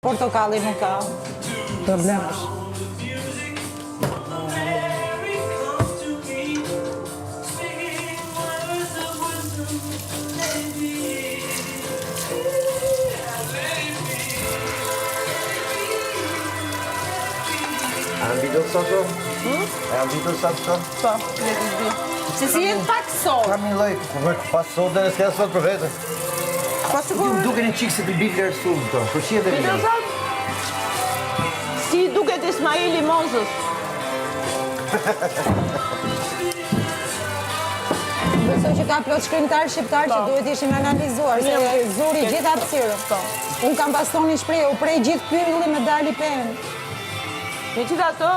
Portokalli nuk ka problemesh. Ambito sotto? Ambito sotto? Po, le të di. Se si jetë pak sot. Kam një lloj, pas sot dhe s'ka sot për vete. Po sigur. Ju duken e çik se të bile shumë këto. Po shihet e mirë. Si duket Ismaili Mozës. Besoj që ka plot shkrimtar shqiptar që duhet ishin analizuar, se zuri gjithë hapësirën. Unë kam bastoni shprehje, u prej gjithë pyllë me dali pen. Megjithatë,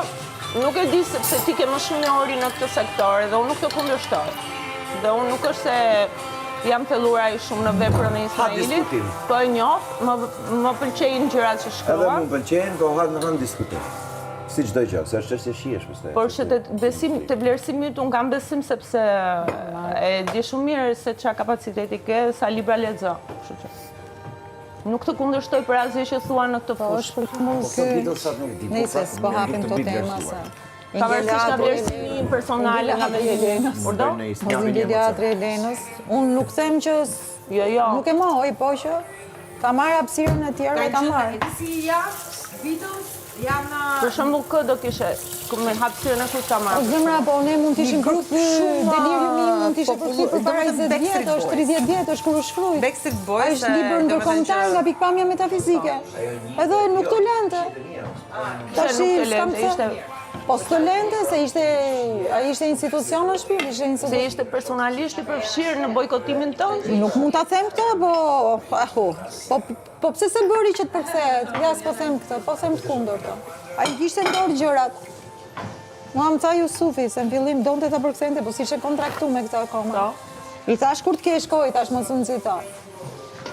nuk e di sepse ti ke më shumë njohuri në këtë sektor dhe unë nuk të kundërshtoj. Dhe unë nuk është se jam thelluar ai shumë në veprën e Ismailit, po e njoh, më pëlqejnë gjërat që shkruan. Edhe më pëlqejnë, po han diskutim. Si çdo gjë, se është çështje shihesh pastaj. Por që te vlerësimit unë kam besim sepse e di shumë mirë se çfarë kapaciteti ke, sa libra lexo, kështu që. Nuk të kundërshtoj për asgjë që thua në këtë fushë. Është për shembull nëse s'po hapim këto tema se pavarësisht nga vlerësimi personal nga Elenës. Urdo? Teatri Elenës. Unë nuk them që Jo. nuk e mohoj, po që ka marrë hapësirën e tjerë ka marrë. Si janë videos, janë... Për shembull kë do kishe me hapësirën e kush ka O marrë? zemra, po ne mund t'ishim grup deliriumi, mund t'ishim përkthyer për para 20 vjetësh, 30 vjetësh kur u shkrujt. Backstreet Boys. Ai është libër ndërkombëtar nga pikpamja metafizike. Edhe nuk të lente. Tash s'kam ishte po s'të lente se ai ishte institucion në shtëpi, ishte se institucion. ishte personalisht i përfshirë në bojkotimin tonë. Nuk mund ta them këtë, po pse se bëri që të përkthehet? Ja s'po them këtë, po them të kundërtën. Ai kishte dorë gjërat. Mua më tha Jusufi, se në fillim donte ta përkthente, po si ishe kontraktu me këtë akoma. I thash kur të ke shkoj, tash mos u nxita.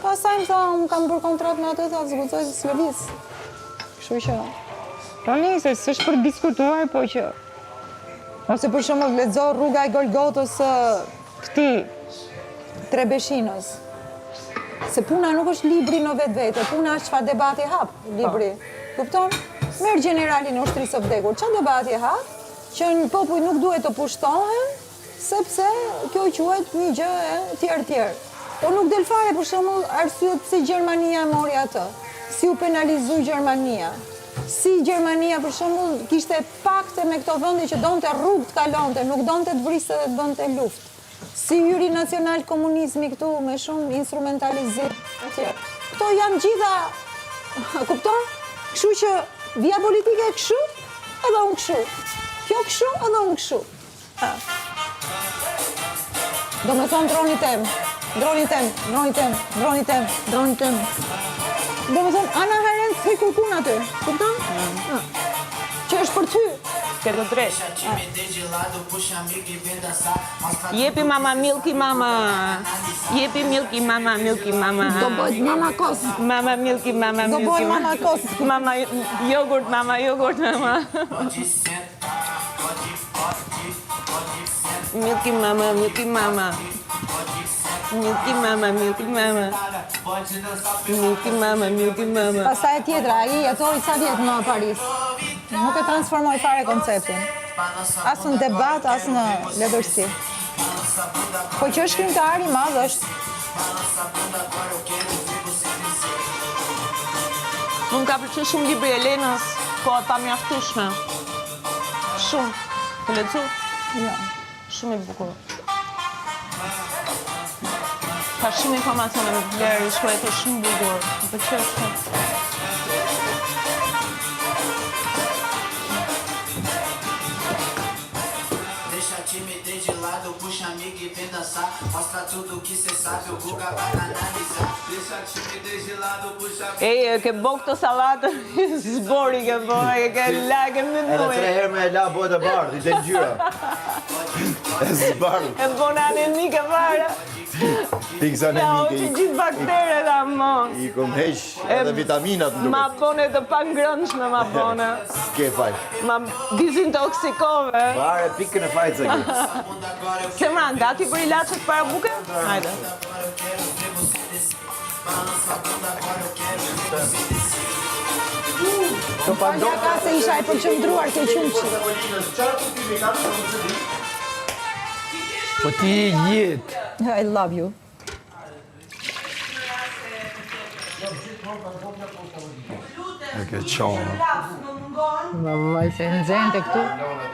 Pastaj më tha, unë kam bërë kontratë me atë, tha zguxoj se s'lëviz. Kështu që po se s'është për diskutuar, po që ose për shembull lexo Rruga e Golgotës këtij Trebeshinës. Se puna nuk është libri në vetvete, puna është çfarë debati hap libri. Kupton? Merr generalin e ushtrisë së vdekur. Çfarë debati hap? Që një popull nuk duhet të pushtohen, sepse kjo quhet një gjë e tjerë. Po nuk del fare për shembull arsyet pse Gjermania mori atë. Si u penalizoi Gjermania. Si Gjermania për shembull kishte pakte me këto vende që donte rrugë të kalonte, nuk donte të vriste dhe të bënte luftë. Si hyri nacional komunizmi këtu me shumë instrumentalizim etj. Këto janë gjitha, kupton? Kështu që via politike e kështu, edhe unë kështu. Kjo kështu, edhe unë kështu. Do me thonë droni tem. Do me thonë Ana Haren të kërkun aty. Kupton? Që është për ty. Ke të drejtë. Jepi mama, milky mama. Jepi milky mama, milky mama. Do bëjt mama kos. Mama, milky mama, Do milky bëjt mama kos. Mama, jogurt, mama, jogurt, mama. Milky mama, milky mama. Milky mama, milky mama. Milky mama, milky mama. Pastaj e tjetra, ai jetoi sa vjet në Paris. Nuk e transformoi fare konceptin. As në debat, as në letërsi. Po që është shkrimtar i madh është. Më ka pëlqyer shumë libri i Elenës, po e pamjaftueshme. Shumë. Të lexoj? Jo. Shumë i bukur. Ka shumë informacione me vlerë, shkruajtë shumë bukur. Më pëlqeu shumë. De lado, puxa amiga e vem dançar. Mostra tudo que cê sabe, o Guga vai analisar. Deixa a timidez de lado, puxa amiga. Ke bo këtë salatë, zbori ke bo, ke lagë në Edhe 3 nuaj. herë me la bota bardh, i del ngjyra. E zbardh. E bona anemike fare. Piksa në Ja, o mike. që gjithë bakteret amon. I kom heq edhe vitaminat në Ma duket. bone të pangrëndshme, ma bone. S'ke faj. Ma dizintoksikove. Fare pikën e fajt se ke. Semran, gati për ilaçet para buke? Hajde. Balança a bunda, agora eu quero ver você descer. Falja ka se isha e përqendruar ke qumshi. Po ti jetë. I love you. E ke qonë. Vallaj, se nxente këtu.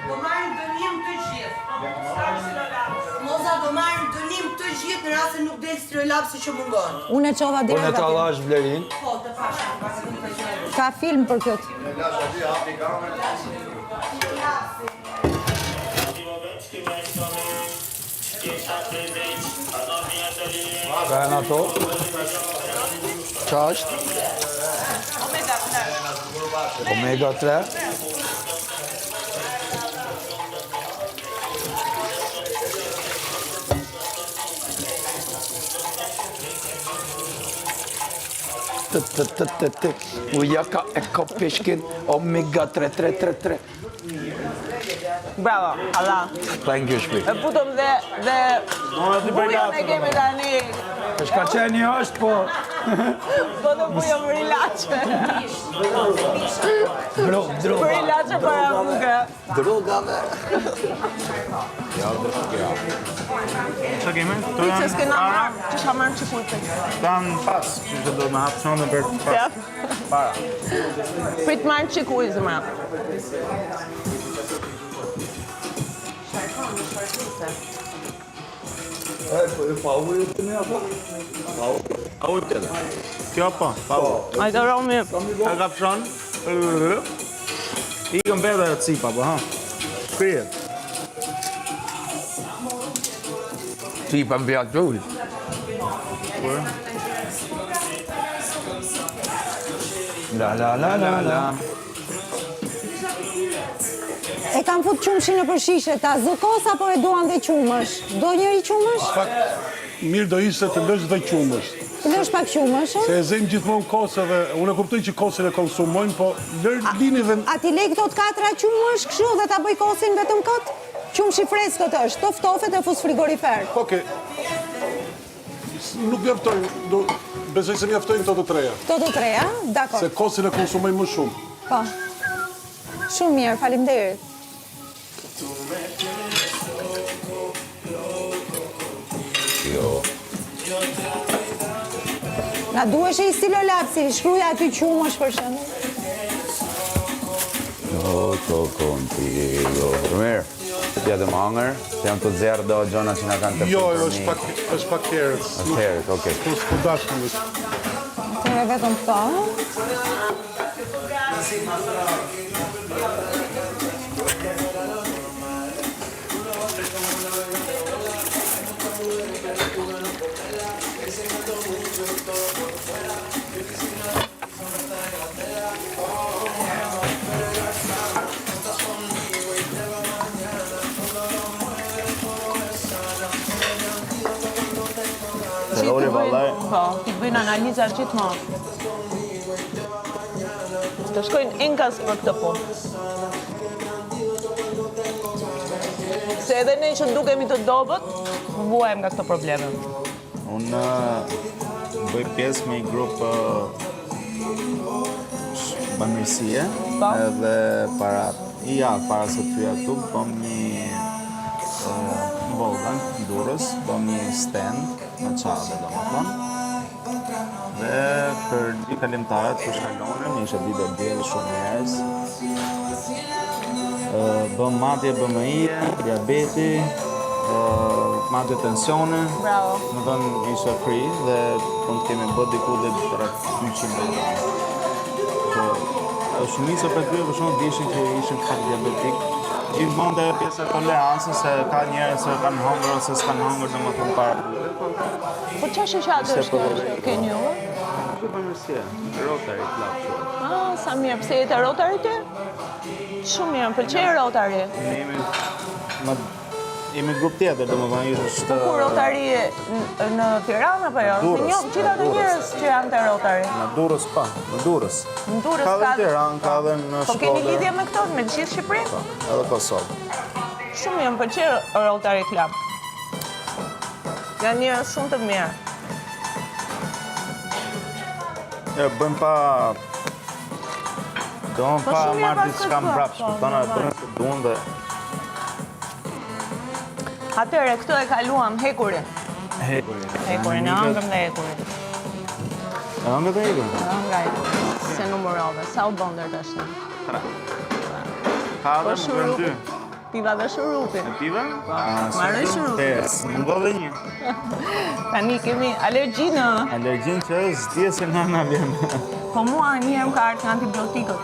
Do marrim dënim të gjithë. Moza do marrim dënim të gjithë në rast se nuk del striolapsi që mungon. Unë e çova deri Unë e aty. tallash Vlerin. Po, të fashëm, pasi nuk të gjithë. Ka film për këtë. Ka e në ato. Qa është? Omega 3. Uja ka e ka peshkin Omega 3. Bravo, Allah. Thank you, shpi. E putëm dhe bujëm e kemi tani. Shka qeni është, po... Po të bujëm rilache. Droga. Për rilache para buke. Drogave. Qa kemi? Ti që s'kena marrë, që shka marrë që kujtë. Tam pas, që do me hapë shonë për pas. Para. Prit marrë që kujtë, mëra. Kjo po, pa u. Ajde Romi. E ka pëshon. I këm beda e cipa, po, ha? Shkrijet. Ti pa mbi aktull. La. E kam fut qumshin në përshishe, ta zëkos apo e duan dhe qumësh? Do njëri qumësh? Mirë do ishte të lësh dhe qumësh. Të lësh pak qumësh, Se e zem gjithmonë kose dhe unë e kuptoj që kosin e konsumojnë, po lini dhe... A ti lej këto të 4 qumësh kështu dhe ta bëj kosin vetëm këtë? Qumshi freskët është, toftofet e fus frigorifer. Oke. Nuk mjaftojnë, besoj se mjaftojnë këto të treja. Këto të 3, a? Dakor. Se kosin e konsumojnë më shumë. Po. Shumë mirë, faleminderit. Na duhesh e i stilolapsi, shkruja aty qumësh për shembull. Mirë, t'ja dhe më hangër, të jam të zerë do gjona që nga kanë të Jo, është pak herës. është herët, okej. Ku dashkën është. Të e vetëm këto. Terori vallaj. Po, ti bëjnë analiza gjithmonë. Të shkojnë inkas për këtë punë. Se edhe ne që ndukemi të dobët, vuajmë nga këto probleme. Unë bëj pjesë me i grupë bamirësie, Po. edhe para se të tyja këtu, bëm një Volgan, Durrës, bëm një stand në qade, do më thonë. Dhe për dy kalimtarët për shkallone, më ishe ditë djelë shumë njerëz. Bëm madje BMI-e, diabeti, madje tensione. Bravo. Më thënë ishe free dhe të kemi bët diku dhe rrët 200 euro. Shumica për tyre për shumë dishin që ishin pak diabetik. Gjithmonë dhe pjesë e tolerancën se ka njerëz që kanë hongër ose s'kanë hongër dhe më thëmë para. Po që shëshatë është ke një? Që bamirësie, Rotary Club që. Ah, sa mirë, pse jetë Rotary ti? Shumë mirë, më pëlqej Rotary. Ne jemi grup tjetër, dhe më thënë ishte... Po ku Rotary në Tiranë apo jo? Se Durrës, njoh gjithë ato njerëz që janë te Rotary. Në Durrës pa, në Durrës. Në Durrës Ka dhe në Tiranë, ka dhe në Po keni Shkodër. lidhje me këto, me gjithë Shqipërinë? Edhe Kosovë. Shumë mirë, më pëlqej Rotary Club. Janë njerëz shumë të mirë. Ja, bëjmë pa Do më Po pa shumë mirë marrë pas diçka kërkuar, mbrapsht, po, kupton, e bën se duan dhe Atëre, këto e kaluam hekurin. Hekurin, e hangëm dhe hekurin. E hangë dhe hekurin? E hanga hekurin. Se numërove, sa u bëndër të ashtë? 4, më bërën 2. Piva dhe shurupi. E piva? Marrë shurupi. 5, më ngo dhe 1. Tani kemi alergji në... Alergjin që s'dje se nga vjen. Po mua një herë më ka ardhur nga antibiotikët.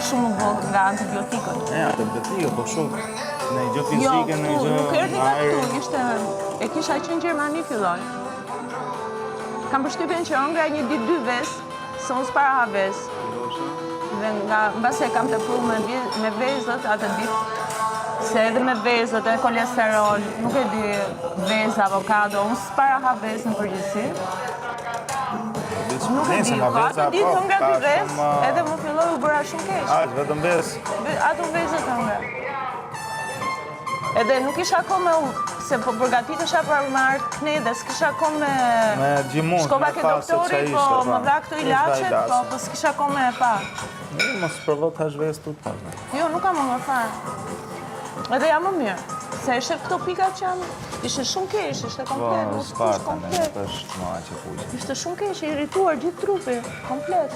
Shumë vogël nga antibiotikët. Antibiotikët, po shumë. Në i gjë Jo, fizike, në i këtu, gjë... nuk erdhi nga këtu, ishte... E kisha që në Gjermani filloj. Kam përshtypjen që ëngra një ditë 2 vesë, se unë s'para ha vesë. Dhe nga mbase kam të pru me vezët atë ditë, se edhe me vezët e kolesterol, nuk e di vezë, avokado, unë s'para ha vesë në përgjithësi. Nuk e di, po atë ditë ëngra 2 vesë, edhe më filloj u bëra shumë keq. Aq, vetëm vesë. Ato vezët ëngra. Edhe nuk isha akome se po përgatitesha për me ardhë kne dhe s'kisha akome... Me gjimon, shkova ke doktori, po më dha këto ilacet, po s'kisha akome e pa. Mos provo të hash vesë tut pas. Jo, nuk kam më farë. Edhe jam më mirë. Se ishe këto pikat që janë, ishe shumë keq, ishte komplet, Po, nuk s'parta, s'kush komplet. nuk është ma që fuqë. Ishte shumë keq, irrituar gjithë trupi, komplet.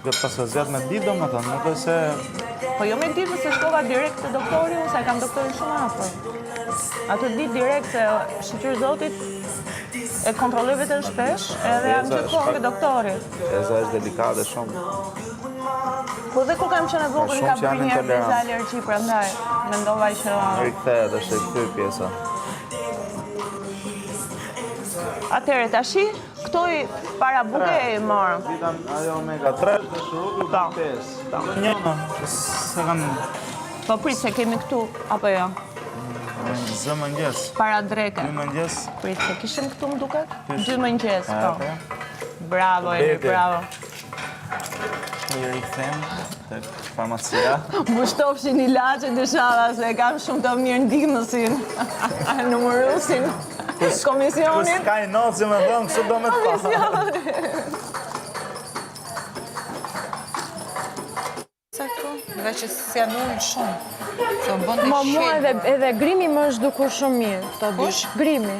Dhe pas e zjatë me ditë do më thënë, nuk e se... Po jo me ditë se shkova direkt te doktori, unë se kam doktorin shumë afër. Atë ditë direkt se shqyqyr Zotit e kontrolloj vetën shpesh, edhe jam gjithmonë ke doktori. Eza është delikate shumë. Po dhe kur kam qenë e vogël shumë ka që janë bërë një herë intolerant. pjesë alergji, prandaj mendova që Rikthehet, është e këtyr pjesa. atëherë tashi këto i para buke i marrëm. Vitam ajo omega 3 dhe shurupi u 5. Njëna, se kam Po prit se kemi këtu apo jo? zë mëngjes. Para dreke. 2 mëngjes. Prit se kishim këtu më duket? 2 mëngjes, po. Apo? Bravo, Eri, Bete. bravo. I rikthem tek farmacia. Më shtofshin ilacet dhe shala se kam shumë të mirë ndihmësin, numërusin, Kus komisionin. ka i notë, si me thëmë, kështu do me të pa. Nga që s'janë ullë shumë. Se më bëndë Ma mua edhe grimi më është dukur shumë mirë. Kush? Grimi.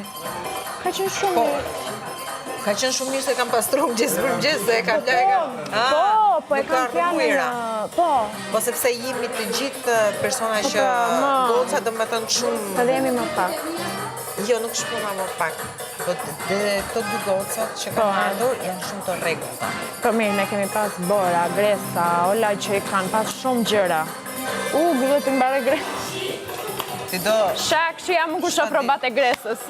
Ka qenë shumë mirë. Ka qenë shumë mirë se kam pastruar gjithë për gjithë dhe e kam lajka. Po, e kam fjalën. Po. Po sepse jemi të gjithë persona që goca do me thënë shumë... Të dhe jemi më pak. Jo, nuk shpuna më pak. Po dhe këto 2 gocat që kam ardhur janë shumë të rregullta. Po mirë, ne kemi pas bora, gresa, ola që i kanë pas shumë gjëra. Gëllë të mbare gresë. Ti do... Shak që jam ku shoh probat e gresës.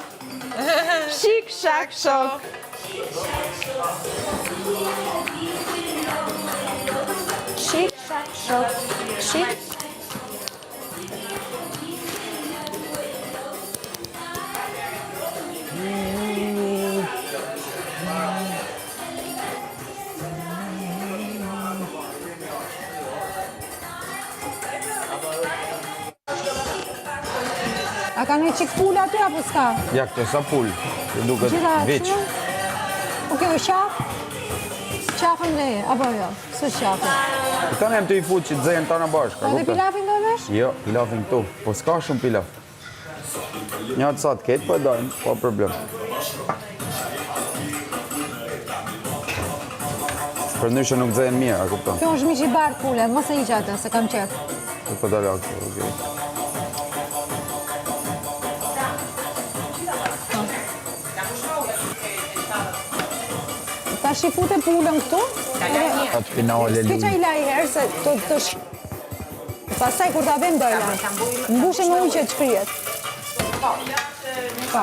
Shik, shak, shok. Shik, shak, shok. Shik. A ka një qik pull aty apo s'ka? Ja, këto sa pull, që duket Gjitha veç. O kjo është qaf? Qafën leje, apo jo? Së qafën. Këta ne jem të i futë që të zejnë tana bashka, Edhe kupta? pilafin do vesh? Jo, pilafin këtu, po s'ka shumë pilaf. Një atë sa të ketë, po e dojmë, po problem. Për ndryshe nuk zejnë mirë, a kupta? Kjo është miq i bardh pule, mos e hiq atë, se kam qef. Po dalë akë, okej. Ta shifute pulën këtu? Atë finale Ske qa i la i herë se të Pastaj kur ta vëm dojla, mbushim me ujë që të shkrihet. Po.